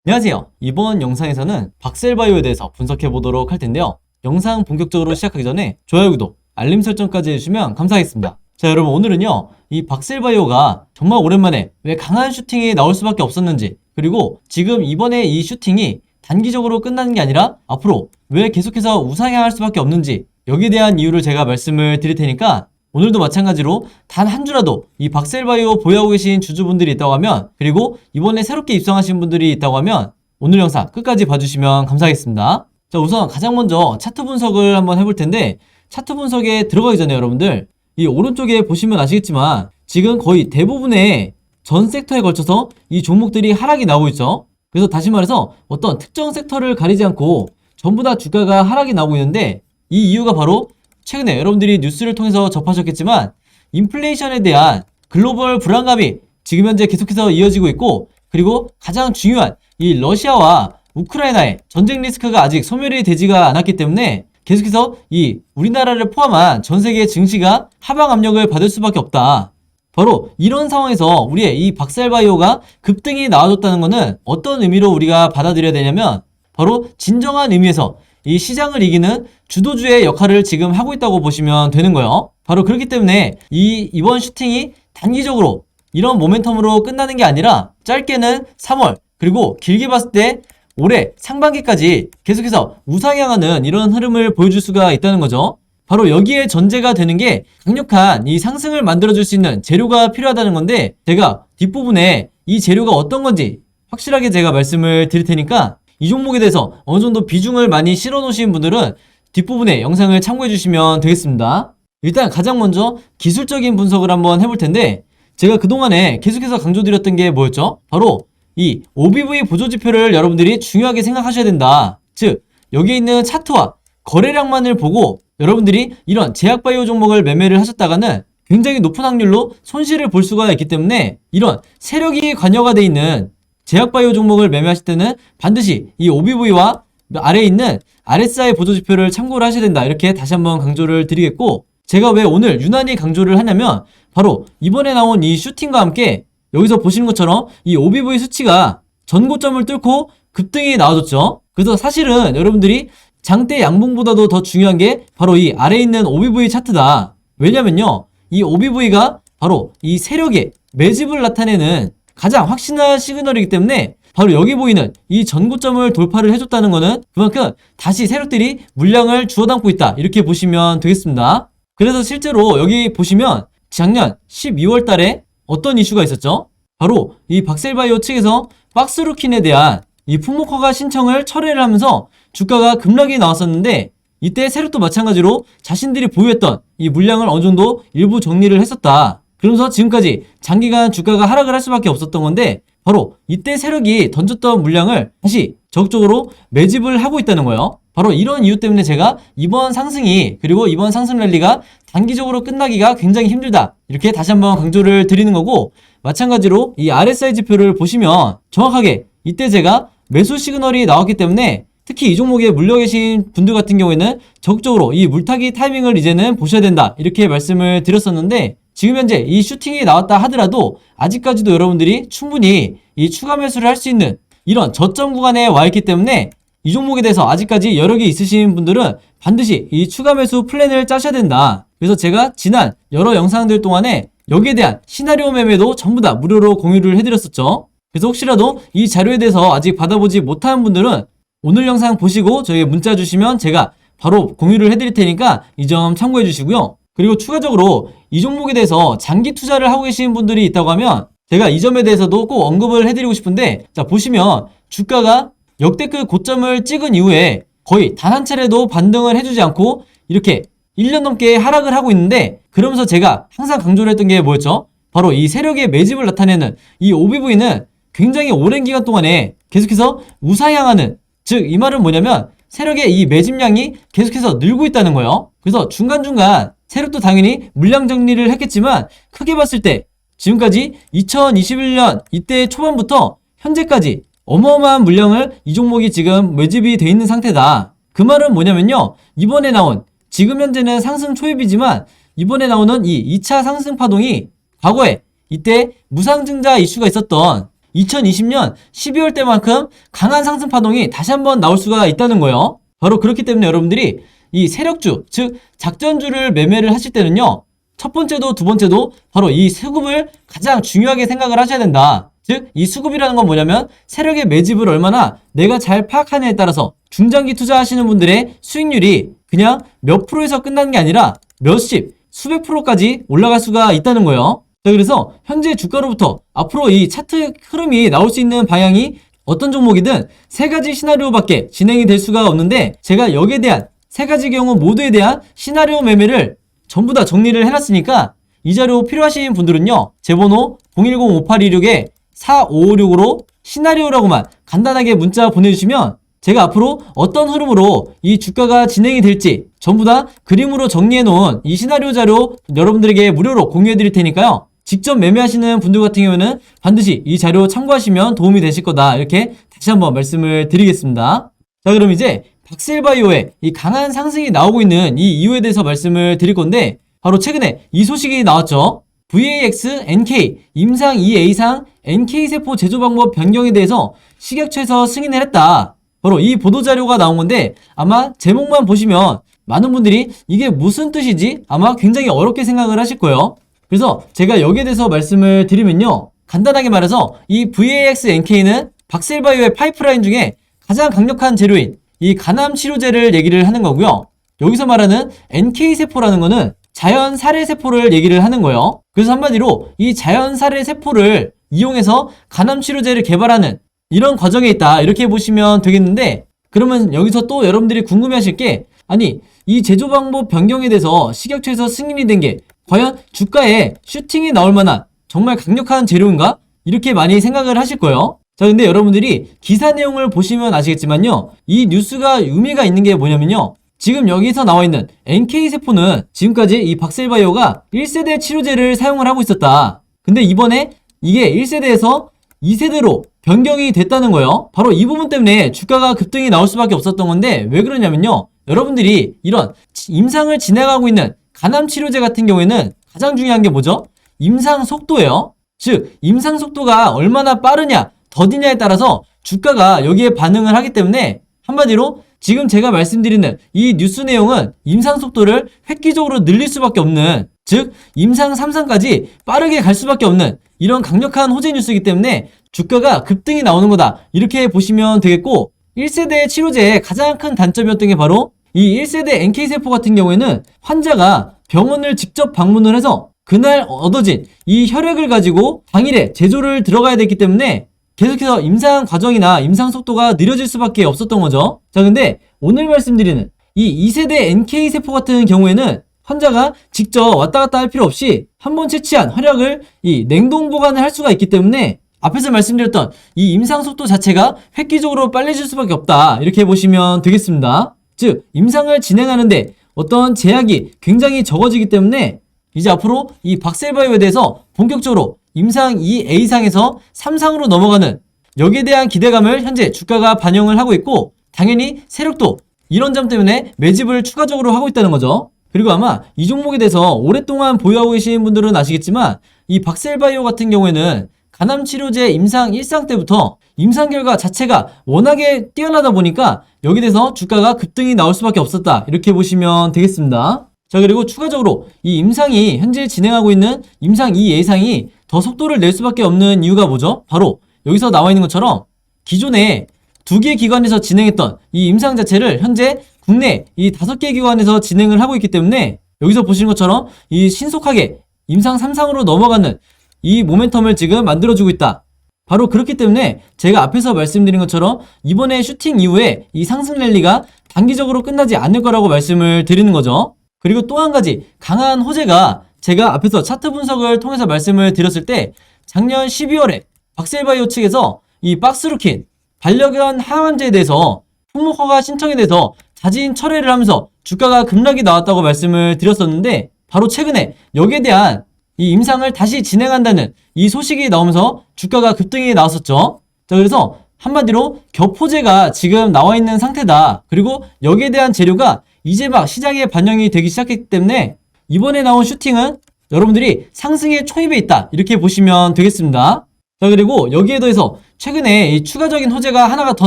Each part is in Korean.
안녕하세요. 이번 영상에서는 박셀바이오에 대해서 분석해 보도록 할 텐데요. 영상 본격적으로 시작하기 전에 좋아요, 구독, 알림 설정까지 해주시면 감사하겠습니다. 자, 여러분, 오늘은요, 이 박셀바이오가 정말 오랜만에 왜 강한 슈팅이 나올 수밖에 없었는지, 그리고 지금 이번에 이 슈팅이 단기적으로 끝나는 게 아니라 앞으로 왜 계속해서 우상향할 수밖에 없는지, 여기에 대한 이유를 제가 말씀을 드릴 테니까 오늘도 마찬가지로 단 한 주라도 이 박셀바이오 보유하고 계신 주주분들이 있다고 하면, 그리고 이번에 새롭게 입성하신 분들이 있다고 하면 오늘 영상 끝까지 봐주시면 감사하겠습니다. 자, 우선 가장 먼저 차트 분석을 한번 해볼 텐데, 차트 분석에 들어가기 전에 여러분들, 이 오른쪽에 보시면 아시겠지만 지금 거의 대부분의 전 섹터에 걸쳐서 이 종목들이 하락이 나오고 있죠. 그래서 다시 말해서 어떤 특정 섹터를 가리지 않고 전부 다 주가가 하락이 나오고 있는데, 이 이유가 바로 최근에 여러분들이 뉴스를 통해서 접하셨겠지만 인플레이션에 대한 글로벌 불안감이 지금 현재 계속해서 이어지고 있고, 그리고 가장 중요한 이 러시아와 우크라이나의 전쟁 리스크가 아직 소멸이 되지가 않았기 때문에 계속해서 이 우리나라를 포함한 전 세계 증시가 하방 압력을 받을 수밖에 없다. 바로 이런 상황에서 우리의 이 박셀바이오가 급등이 나와줬다는 것은 어떤 의미로 우리가 받아들여야 되냐면, 바로 진정한 의미에서 이 시장을 이기는 주도주의 역할을 지금 하고 있다고 보시면 되는 거예요. 바로 그렇기 때문에 이번 슈팅이 단기적으로 이런 모멘텀으로 끝나는 게 아니라 짧게는 3월, 그리고 길게 봤을 때 올해 상반기까지 계속해서 우상향하는 이런 흐름을 보여줄 수가 있다는 거죠. 바로 여기에 전제가 되는 게 강력한 이 상승을 만들어줄 수 있는 재료가 필요하다는 건데, 제가 뒷부분에 이 재료가 어떤 건지 확실하게 제가 말씀을 드릴 테니까 이 종목에 대해서 어느 정도 비중을 많이 실어 놓으신 분들은 뒷부분에 영상을 참고해 주시면 되겠습니다. 일단 가장 먼저 기술적인 분석을 한번 해볼 텐데, 제가 그동안에 계속해서 강조드렸던 게 뭐였죠? 바로 이 OBV 보조지표를 여러분들이 중요하게 생각하셔야 된다. 즉, 여기 있는 차트와 거래량만을 보고 여러분들이 이런 제약바이오 종목을 매매를 하셨다가는 굉장히 높은 확률로 손실을 볼 수가 있기 때문에, 이런 세력이 관여가 돼 있는 제약바이오 종목을 매매하실 때는 반드시 이 OBV와 아래에 있는 RSI 보조지표를 참고를 하셔야 된다. 이렇게 다시 한번 강조를 드리겠고, 제가 왜 오늘 유난히 강조를 하냐면, 바로 이번에 나온 이 슈팅과 함께 여기서 보시는 것처럼 이 OBV 수치가 전고점을 뚫고 급등이 나와줬죠. 그래서 사실은 여러분들이 장대 양봉보다도 더 중요한 게 바로 이 아래에 있는 OBV 차트다. 왜냐면요, 이 OBV가 바로 이 세력의 매집을 나타내는 가장 확실한 시그널이기 때문에, 바로 여기 보이는 이 전고점을 돌파를 해줬다는 것은 그만큼 다시 세력들이 물량을 주워 담고 있다, 이렇게 보시면 되겠습니다. 그래서 실제로 여기 보시면 작년 12월 달에 어떤 이슈가 있었죠? 바로 이 박셀바이오 측에서 박스루킨에 대한 이 품목 허가 신청을 철회를 하면서 주가가 급락이 나왔었는데, 이때 세력도 마찬가지로 자신들이 보유했던 이 물량을 어느 정도 일부 정리를 했었다. 그러면서 지금까지 장기간 주가가 하락을 할 수밖에 없었던 건데, 바로 이때 세력이 던졌던 물량을 다시 적극적으로 매집을 하고 있다는 거예요. 바로 이런 이유 때문에 제가 이번 상승이, 그리고 이번 상승 랠리가 단기적으로 끝나기가 굉장히 힘들다, 이렇게 다시 한번 강조를 드리는 거고, 마찬가지로 이 RSI 지표를 보시면 정확하게 이때 제가 매수 시그널이 나왔기 때문에 특히 이 종목에 물려 계신 분들 같은 경우에는 적극적으로 이 물타기 타이밍을 이제는 보셔야 된다, 이렇게 말씀을 드렸었는데, 지금 현재 이 슈팅이 나왔다 하더라도 아직까지도 여러분들이 충분히 이 추가 매수를 할 수 있는 이런 저점 구간에 와 있기 때문에, 이 종목에 대해서 아직까지 여러 개 있으신 분들은 반드시 이 추가 매수 플랜을 짜셔야 된다. 그래서 제가 지난 여러 영상들 동안에 여기에 대한 시나리오 매매도 전부 다 무료로 공유를 해드렸었죠. 그래서 혹시라도 이 자료에 대해서 아직 받아보지 못한 분들은 오늘 영상 보시고 저에게 문자 주시면 제가 바로 공유를 해드릴 테니까 이 점 참고해 주시고요. 그리고 추가적으로 이 종목에 대해서 장기 투자를 하고 계신 분들이 있다고 하면 제가 이 점에 대해서도 꼭 언급을 해드리고 싶은데, 자, 보시면 주가가 역대급 고점을 찍은 이후에 거의 단 한 차례도 반등을 해주지 않고 이렇게 1년 넘게 하락을 하고 있는데, 그러면서 제가 항상 강조를 했던 게 뭐였죠? 바로 이 세력의 매집을 나타내는 이 OBV는 굉장히 오랜 기간 동안에 계속해서 우상향하는, 즉 이 말은 뭐냐면 세력의 이 매집량이 계속해서 늘고 있다는 거예요. 그래서 중간중간 세력도 당연히 물량 정리를 했겠지만, 크게 봤을 때 지금까지 2021년 이때 초반부터 현재까지 어마어마한 물량을 이 종목이 지금 매집이 돼 있는 상태다. 그 말은 뭐냐면요, 이번에 나온, 지금 현재는 상승 초입이지만 이번에 나오는 이 2차 상승 파동이 과거에 이때 무상증자 이슈가 있었던 2020년 12월 때만큼 강한 상승 파동이 다시 한번 나올 수가 있다는 거예요. 바로 그렇기 때문에 여러분들이 이 세력주, 즉 작전주를 매매를 하실 때는요, 첫 번째도 두 번째도 바로 이 수급을 가장 중요하게 생각을 하셔야 된다. 즉 이 수급이라는 건 뭐냐면 세력의 매집을 얼마나 내가 잘 파악하느냐에 따라서 중장기 투자하시는 분들의 수익률이 그냥 몇 프로에서 끝나는 게 아니라 몇십, 수백 프로까지 올라갈 수가 있다는 거예요. 자, 그래서 현재 주가로부터 앞으로 이 차트 흐름이 나올 수 있는 방향이 어떤 종목이든 세 가지 시나리오밖에 진행이 될 수가 없는데, 제가 여기에 대한 세 가지 경우 모두에 대한 시나리오 매매를 전부 다 정리를 해놨으니까 이 자료 필요하신 분들은요, 제 번호 010-5826-4556으로 시나리오라고만 간단하게 문자 보내주시면 제가 앞으로 어떤 흐름으로 이 주가가 진행이 될지 전부 다 그림으로 정리해 놓은 이 시나리오 자료 여러분들에게 무료로 공유해 드릴 테니까요, 직접 매매하시는 분들 같은 경우에는 반드시 이 자료 참고하시면 도움이 되실 거다, 이렇게 다시 한번 말씀을 드리겠습니다. 자, 그럼 이제 박셀바이오의 이 강한 상승이 나오고 있는 이 이유에 대해서 말씀을 드릴 건데, 바로 최근에 이 소식이 나왔죠. VAX, NK, 임상 2A상 NK세포 제조 방법 변경에 대해서 식약처에서 승인을 했다. 바로 이 보도자료가 나온 건데, 아마 제목만 보시면 많은 분들이 이게 무슨 뜻이지? 아마 굉장히 어렵게 생각을 하실 거예요. 그래서 제가 여기에 대해서 말씀을 드리면요, 간단하게 말해서 이 VAX, NK는 박셀바이오의 파이프라인 중에 가장 강력한 재료인 이 간암 치료제를 얘기를 하는 거고요. 여기서 말하는 NK세포라는 거는 자연 살해 세포를 얘기를 하는 거예요. 그래서 한마디로 이 자연 살해 세포를 이용해서 간암 치료제를 개발하는 이런 과정에 있다, 이렇게 보시면 되겠는데, 그러면 여기서 또 여러분들이 궁금해하실 게, 아니 이 제조 방법 변경에 대해서 식약처에서 승인이 된 게 과연 주가에 슈팅이 나올 만한 정말 강력한 재료인가? 이렇게 많이 생각을 하실 거예요. 자, 근데 여러분들이 기사 내용을 보시면 아시겠지만요, 이 뉴스가 의미가 있는 게 뭐냐면요, 지금 여기서 나와 있는 NK세포는 지금까지 이 박셀바이오가 1세대 치료제를 사용을 하고 있었다. 근데 이번에 이게 1세대에서 2세대로 변경이 됐다는 거예요. 바로 이 부분 때문에 주가가 급등이 나올 수밖에 없었던 건데, 왜 그러냐면요, 여러분들이 이런 임상을 진행하고 있는 간암 치료제 같은 경우에는 가장 중요한 게 뭐죠? 임상 속도예요. 즉 임상 속도가 얼마나 빠르냐 더디냐에 따라서 주가가 여기에 반응을 하기 때문에, 한마디로 지금 제가 말씀드리는 이 뉴스 내용은 임상 속도를 획기적으로 늘릴 수밖에 없는, 즉 임상 3상까지 빠르게 갈 수밖에 없는 이런 강력한 호재 뉴스이기 때문에 주가가 급등이 나오는 거다, 이렇게 보시면 되겠고, 1세대 치료제의 가장 큰 단점이었던 게 바로 이 1세대 NK세포 같은 경우에는 환자가 병원을 직접 방문을 해서 그날 얻어진 이 혈액을 가지고 당일에 제조를 들어가야 됐기 때문에 계속해서 임상 과정이나 임상 속도가 느려질 수밖에 없었던 거죠. 자, 근데 오늘 말씀드리는 이 2세대 NK세포 같은 경우에는 환자가 직접 왔다 갔다 할 필요 없이 한번 채취한 혈액을 이 냉동 보관을 할 수가 있기 때문에 앞에서 말씀드렸던 이 임상 속도 자체가 획기적으로 빨라질 수밖에 없다, 이렇게 보시면 되겠습니다. 즉 임상을 진행하는데 어떤 제약이 굉장히 적어지기 때문에 이제 앞으로 이 박셀바이오에 대해서 본격적으로 임상 2A상에서 3상으로 넘어가는, 여기에 대한 기대감을 현재 주가가 반영을 하고 있고, 당연히 세력도 이런 점 때문에 매집을 추가적으로 하고 있다는 거죠. 그리고 아마 이 종목에 대해서 오랫동안 보유하고 계신 분들은 아시겠지만, 이 박셀바이오 같은 경우에는 간암치료제 임상 1상 때부터 임상 결과 자체가 워낙에 뛰어나다 보니까 여기 대해서 주가가 급등이 나올 수밖에 없었다, 이렇게 보시면 되겠습니다. 자, 그리고 추가적으로 이 임상이 현재 진행하고 있는 임상 2A상이 더 속도를 낼 수밖에 없는 이유가 뭐죠? 바로 여기서 나와 있는 것처럼 기존에 2개 기관에서 진행했던 이 임상 자체를 현재 국내 이 5개 기관에서 진행을 하고 있기 때문에 여기서 보시는 것처럼 이 신속하게 임상 3상으로 넘어가는 이 모멘텀을 지금 만들어주고 있다. 바로 그렇기 때문에 제가 앞에서 말씀드린 것처럼 이번에 슈팅 이후에 이 상승 랠리가 단기적으로 끝나지 않을 거라고 말씀을 드리는 거죠. 그리고 또 한 가지 강한 호재가, 제가 앞에서 차트 분석을 통해서 말씀을 드렸을 때 작년 12월에 박셀바이오 측에서 이 박스루킨 반려견 항암제에 대해서 품목 허가 신청에 대해서 자진 철회를 하면서 주가가 급락이 나왔다고 말씀을 드렸었는데, 바로 최근에 여기에 대한 이 임상을 다시 진행한다는 이 소식이 나오면서 주가가 급등이 나왔었죠. 자, 그래서 한마디로 겹호재가 지금 나와 있는 상태다. 그리고 여기에 대한 재료가 이제 막 시장에 반영이 되기 시작했기 때문에 이번에 나온 슈팅은 여러분들이 상승의 초입에 있다, 이렇게 보시면 되겠습니다. 자, 그리고 여기에 더해서 최근에 이 추가적인 호재가 하나가 더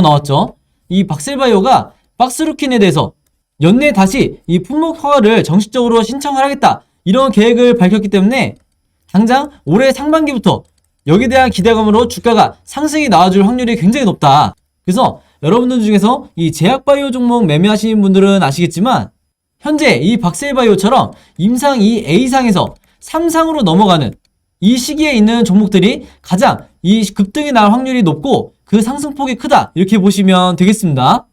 나왔죠. 이 박셀바이오가 박스루킨에 대해서 연내 다시 이 품목 허가를 정식적으로 신청을 하겠다, 이런 계획을 밝혔기 때문에 당장 올해 상반기부터 여기에 대한 기대감으로 주가가 상승이 나와줄 확률이 굉장히 높다. 그래서 여러분들 중에서 이 제약바이오 종목 매매하시는 분들은 아시겠지만 현재 이 박셀바이오처럼 임상 2A상에서 3상으로 넘어가는 이 시기에 있는 종목들이 가장 이 급등이 날 확률이 높고 그 상승폭이 크다, 이렇게 보시면 되겠습니다.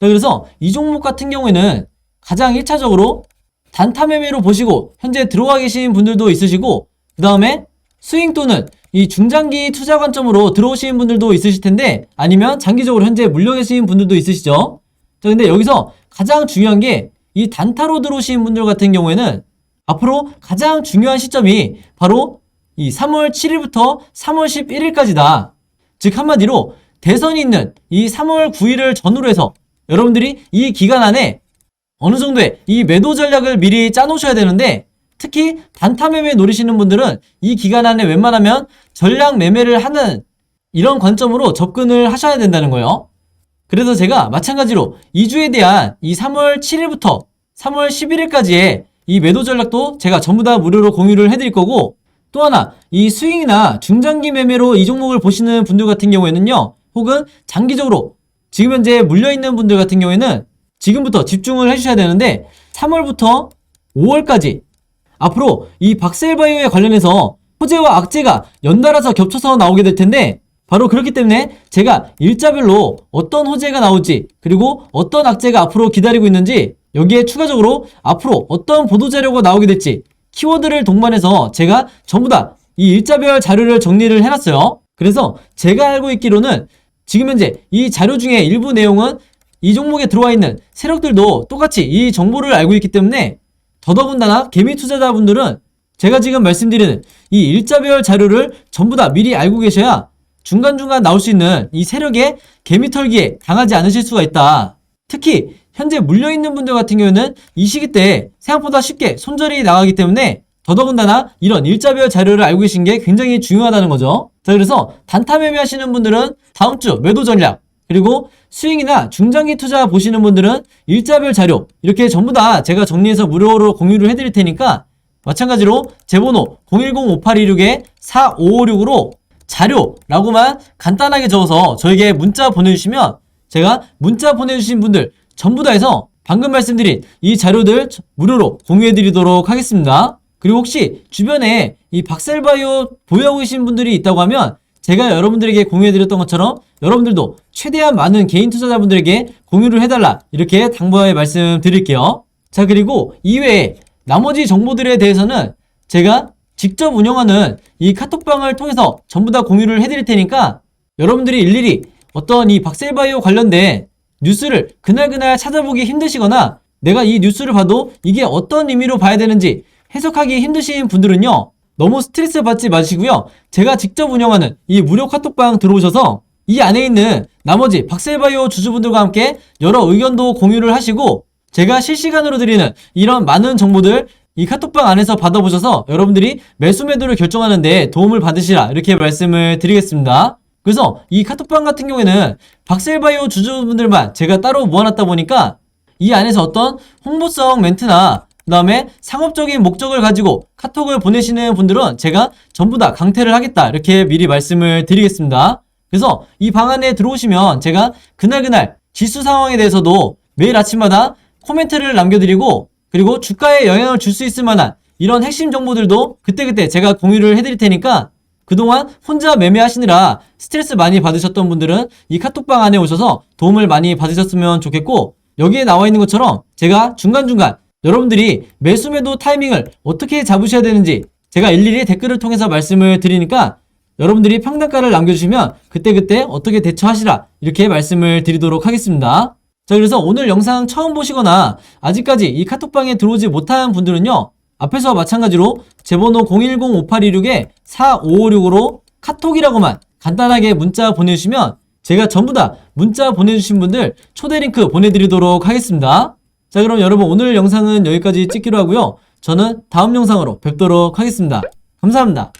자, 그래서 이 종목 같은 경우에는 가장 1차적으로 단타 매매로 보시고 현재 들어와 계신 분들도 있으시고, 그 다음에 스윙 또는 이 중장기 투자 관점으로 들어오시는 분들도 있으실 텐데, 아니면 장기적으로 현재 물려 계신 분들도 있으시죠. 자, 근데 여기서 가장 중요한 게 이 단타로 들어오신 분들 같은 경우에는 앞으로 가장 중요한 시점이 바로 이 3월 7일부터 3월 11일까지다. 즉 한마디로 대선이 있는 이 3월 9일을 전후로 해서 여러분들이 이 기간 안에 어느 정도의 이 매도 전략을 미리 짜놓으셔야 되는데, 특히 단타 매매 노리시는 분들은 이 기간 안에 웬만하면 전략 매매를 하는 이런 관점으로 접근을 하셔야 된다는 거예요. 그래서 제가 마찬가지로 2주에 대한 이 3월 7일부터 3월 11일까지의 이 매도 전략도 제가 전부 다 무료로 공유를 해드릴 거고, 또 하나 이 스윙이나 중장기 매매로 이 종목을 보시는 분들 같은 경우에는요, 혹은 장기적으로 지금 현재 물려있는 분들 같은 경우에는 지금부터 집중을 해주셔야 되는데, 3월부터 5월까지 앞으로 이 박셀바이오에 관련해서 호재와 악재가 연달아서 겹쳐서 나오게 될 텐데, 바로 그렇기 때문에 제가 일자별로 어떤 호재가 나올지, 그리고 어떤 악재가 앞으로 기다리고 있는지, 여기에 추가적으로 앞으로 어떤 보도자료가 나오게 될지 키워드를 동반해서 제가 전부 다 이 일자별 자료를 정리를 해놨어요. 그래서 제가 알고 있기로는 지금 현재 이 자료 중에 일부 내용은 이 종목에 들어와 있는 세력들도 똑같이 이 정보를 알고 있기 때문에, 더더군다나 개미 투자자분들은 제가 지금 말씀드리는 이 일자별 자료를 전부 다 미리 알고 계셔야 중간중간 나올 수 있는 이 세력의 개미 털기에 당하지 않으실 수가 있다. 특히 현재 물려있는 분들 같은 경우는 이 시기 때 생각보다 쉽게 손절이 나가기 때문에 더더군다나 이런 일자별 자료를 알고 계신 게 굉장히 중요하다는 거죠. 자, 그래서 단타 매매하시는 분들은 다음 주 매도 전략, 그리고 스윙이나 중장기 투자 보시는 분들은 일자별 자료, 이렇게 전부 다 제가 정리해서 무료로 공유를 해드릴 테니까 마찬가지로 제 번호 010-5826-4556으로 자료라고만 간단하게 적어서 저에게 문자 보내주시면 제가 문자 보내주신 분들 전부 다 해서 방금 말씀드린 이 자료들 무료로 공유해드리도록 하겠습니다. 그리고 혹시 주변에 이 박셀바이오 보유하고 계신 분들이 있다고 하면 제가 여러분들에게 공유해드렸던 것처럼 여러분들도 최대한 많은 개인 투자자분들에게 공유를 해달라, 이렇게 당부의 말씀 드릴게요. 자, 그리고 이외에 나머지 정보들에 대해서는 제가 직접 운영하는 이 카톡방을 통해서 전부 다 공유를 해드릴 테니까 여러분들이 일일이 어떤 이 박셀바이오 관련된 뉴스를 그날그날 찾아보기 힘드시거나 내가 이 뉴스를 봐도 이게 어떤 의미로 봐야 되는지 해석하기 힘드신 분들은요, 너무 스트레스 받지 마시고요, 제가 직접 운영하는 이 무료 카톡방 들어오셔서 이 안에 있는 나머지 박셀바이오 주주분들과 함께 여러 의견도 공유를 하시고, 제가 실시간으로 드리는 이런 많은 정보들 이 카톡방 안에서 받아보셔서 여러분들이 매수 매도를 결정하는 데 도움을 받으시라, 이렇게 말씀을 드리겠습니다. 그래서 이 카톡방 같은 경우에는 박셀바이오 주주분들만 제가 따로 모아놨다 보니까 이 안에서 어떤 홍보성 멘트나 그 다음에 상업적인 목적을 가지고 카톡을 보내시는 분들은 제가 전부 다 강퇴를 하겠다, 이렇게 미리 말씀을 드리겠습니다. 그래서 이 방 안에 들어오시면 제가 그날 지수 상황에 대해서도 매일 아침마다 코멘트를 남겨드리고, 그리고 주가에 영향을 줄 수 있을 만한 이런 핵심 정보들도 그때그때 제가 공유를 해드릴 테니까, 그동안 혼자 매매하시느라 스트레스 많이 받으셨던 분들은 이 카톡방 안에 오셔서 도움을 많이 받으셨으면 좋겠고, 여기에 나와 있는 것처럼 제가 중간중간 여러분들이 매수 매도 타이밍을 어떻게 잡으셔야 되는지 제가 일일이 댓글을 통해서 말씀을 드리니까 여러분들이 평단가를 남겨주시면 그때그때 어떻게 대처하시라, 이렇게 말씀을 드리도록 하겠습니다. 자, 그래서 오늘 영상 처음 보시거나 아직까지 이 카톡방에 들어오지 못한 분들은요, 앞에서 마찬가지로 제 번호 010-5826-4556으로 카톡이라고만 간단하게 문자 보내주시면 제가 전부 다 문자 보내주신 분들 초대 링크 보내드리도록 하겠습니다. 자, 그럼 여러분 오늘 영상은 여기까지 찍기로 하고요, 저는 다음 영상으로 뵙도록 하겠습니다. 감사합니다.